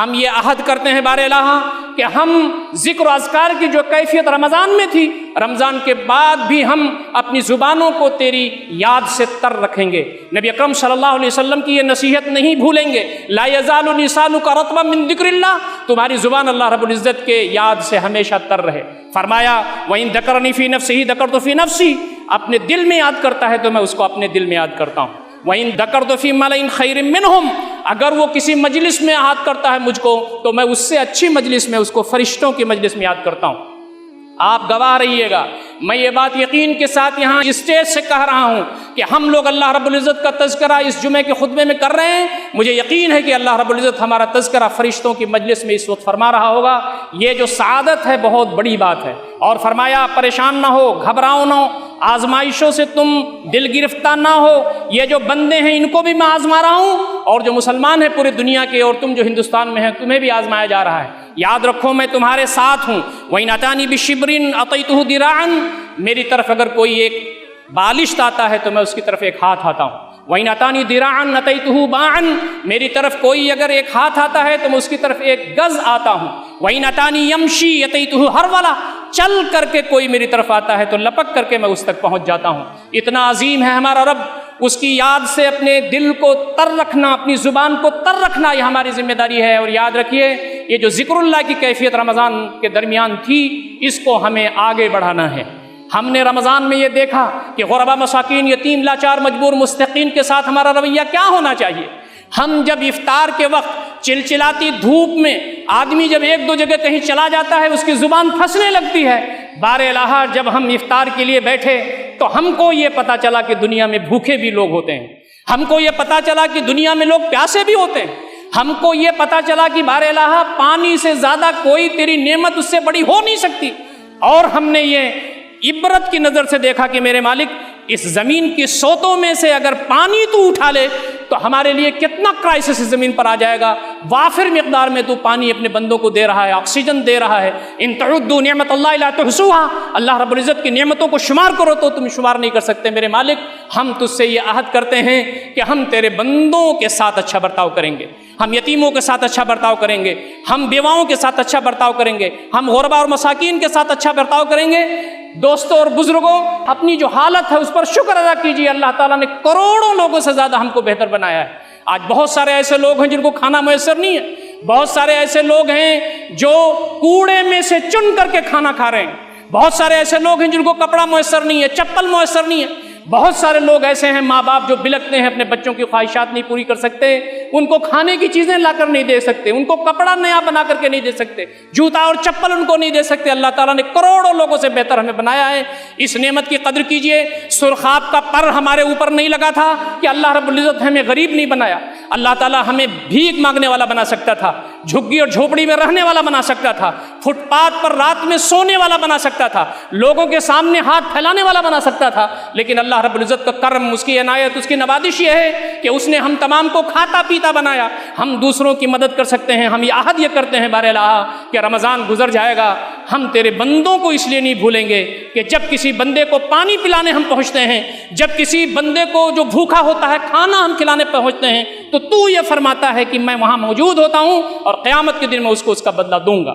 ہم یہ عہد کرتے ہیں بار الہ کہ ہم ذکر و اذکار کی جو کیفیت رمضان میں تھی، رمضان کے بعد بھی ہم اپنی زبانوں کو تیری یاد سے تر رکھیں گے۔ نبی اکرم صلی اللہ علیہ وسلم کی یہ نصیحت نہیں بھولیں گے، لا یزال لسانک رطبا من ذکر اللہ، تمہاری زبان اللہ رب العزت کے یاد سے ہمیشہ تر رہے۔ فرمایا وَإِن ذَكَرَنِي فِي نَفْسِهِ ذَكَرْتُ فِي نَفْسِي، اپنے دل میں یاد کرتا ہے تو میں اس کو اپنے دل میں یاد کرتا ہوں۔ وَإِن ذَكَرْتُ فِي مَلَئٍ خَيْرٍ مِّنْهُمْ، اگر وہ کسی مجلس میں یاد کرتا ہے مجھ کو تو میں اس سے اچھی مجلس میں اس کو فرشتوں کی مجلس میں یاد کرتا ہوں۔ آپ گواہ رہیے گا، میں یہ بات یقین کے ساتھ یہاں اسٹیج سے کہہ رہا ہوں کہ ہم لوگ اللہ رب العزت کا تذکرہ اس جمعے کے خطبے میں کر رہے ہیں، مجھے یقین ہے کہ اللہ رب العزت ہمارا تذکرہ فرشتوں کی مجلس میں اس وقت فرما رہا ہوگا۔ یہ جو سعادت ہے بہت بڑی بات ہے۔ اور فرمایا پریشان نہ ہو، گھبراؤ نہ ہو، آزمائشوں سے تم دل گرفتہ نہ ہو، یہ جو بندے ہیں ان کو بھی میں آزما رہا ہوں، اور جو مسلمان ہیں پورے دنیا کے اور تم جو ہندوستان میں ہیں تمہیں بھی آزمایا جا رہا ہے۔ یاد رکھو میں تمہارے ساتھ ہوں۔ وَإِنْ أَتَانِي بِشِبْرٍ أَعْطَيْتُهُ دِرَاعًا، میری طرف اگر کوئی ایک بالشت آتا ہے تو میں اس کی طرف ایک ہاتھ آتا ہوں۔ وَإِنْ أَتَانِي دِرَاعًا أَتَيْتُهُ باعًا، میری طرف کوئی اگر ایک ہاتھ آتا ہے تو میں اس کی طرف ایک گز آتا ہوں۔ وَإِنْ أَتَانِي يَمْشِي أَتَيْتُهُ هَرْوَلًا، چل کر کے کوئی میری طرف آتا ہے تو لپک کر کے میں اس تک پہنچ جاتا ہوں۔ اتنا عظیم ہے ہمارا رب، اس کی یاد سے اپنے دل کو تر رکھنا، اپنی زبان کو تر رکھنا یہ ہماری ذمہ داری ہے۔ اور یاد رکھیے یہ جو ذکر اللہ کی کیفیت رمضان کے درمیان تھی اس کو ہمیں آگے بڑھانا ہے۔ ہم نے رمضان میں یہ دیکھا کہ غربا، مساکین، یتیم، لاچار، مجبور، مستحقین کے ساتھ ہمارا رویہ کیا ہونا چاہیے۔ ہم جب افطار کے وقت چلچلاتی دھوپ میں آدمی جب ایک دو جگہ کہیں چلا جاتا ہے اس کی زبان پھنسنے لگتی ہے، بار الہ جب ہم افطار کے لیے بیٹھے تو ہم کو یہ پتا چلا کہ دنیا میں بھوکے بھی لوگ ہوتے ہیں، ہم کو یہ پتا چلا کہ دنیا میں لوگ پیاسے بھی ہوتے ہیں، ہم کو یہ پتا چلا کہ بار الہ پانی سے زیادہ کوئی تیری نعمت اس سے بڑی ہو نہیں سکتی۔ اور ہم نے یہ عبرت کی نظر سے دیکھا کہ میرے مالک اس زمین کی سوتوں میں سے اگر پانی تو اٹھا لے تو ہمارے لیے کتنا کرائسس اس زمین پر آ جائے گا۔ وافر مقدار میں تو پانی اپنے بندوں کو دے رہا ہے، آکسیجن دے رہا ہے۔ ان تعدوا نعمت اللہ لا تحصوها، اللہ رب العزت کی نعمتوں کو شمار کرو تو تم شمار نہیں کر سکتے۔ میرے مالک ہم تجھ سے یہ عہد کرتے ہیں کہ ہم تیرے بندوں کے ساتھ اچھا برتاؤ کریں گے، ہم یتیموں کے ساتھ اچھا برتاؤ کریں گے، ہم بیواؤں کے ساتھ اچھا برتاؤ کریں گے، ہم غربا اور مساکین کے ساتھ اچھا برتاؤ کریں گے۔ دوستوں اور بزرگوں، اپنی جو حالت ہے اس پر شکر ادا کیجیے، اللہ تعالیٰ نے کروڑوں لوگوں سے زیادہ ہم کو بہتر بنایا ہے۔ آج بہت سارے ایسے لوگ ہیں جن کو کھانا میسر نہیں ہے، بہت سارے ایسے لوگ ہیں جو کوڑے میں سے چن کر کے کھانا کھا رہے ہیں، بہت سارے ایسے لوگ ہیں جن کو کپڑا میسر نہیں ہے، چپل میسر نہیں ہے، بہت سارے لوگ ایسے ہیں ماں باپ جو بلکتے ہیں اپنے بچوں کی خواہشات نہیں پوری کر سکتے، ان کو کھانے کی چیزیں لا کر نہیں دے سکتے، ان کو کپڑا نیا بنا کر کے نہیں دے سکتے، جوتا اور چپل ان کو نہیں دے سکتے۔ اللہ تعالیٰ نے کروڑوں لوگوں سے بہتر ہمیں بنایا ہے، اس نعمت کی قدر کیجئے۔ سرخاب کا پر ہمارے اوپر نہیں لگا تھا کہ اللہ رب العزت ہمیں غریب نہیں بنایا، اللہ تعالیٰ ہمیں بھیک مانگنے والا بنا سکتا تھا، جھگی اور جھوپڑی میں رہنے والا بنا سکتا تھا، فٹ پاتھ پر رات میں سونے والا بنا سکتا تھا، لوگوں کے سامنے ہاتھ پھیلانے والا بنا سکتا تھا، لیکن اللہ رب العزت کا کرم، اس کی عنایت، اس کی نوازش یہ ہے کہ اس نے ہم تمام کو کھاتا پیتا بنایا۔ ہم دوسروں کی مدد کر سکتے ہیں، ہم یہ عہد یہ کرتے ہیں بار الہ کہ رمضان گزر جائے گا، ہم تیرے بندوں کو اس لیے نہیں بھولیں گے کہ جب کسی بندے کو پانی پلانے ہم پہنچتے ہیں، جب کسی بندے کو جو بھوکا ہوتا ہے کھانا ہم کھلانے پہنچتے ہیں تو تو یہ فرماتا ہے کہ میں وہاں موجود ہوتا ہوں اور قیامت کے دن میں اس کو اس کا بدلہ دوں گا۔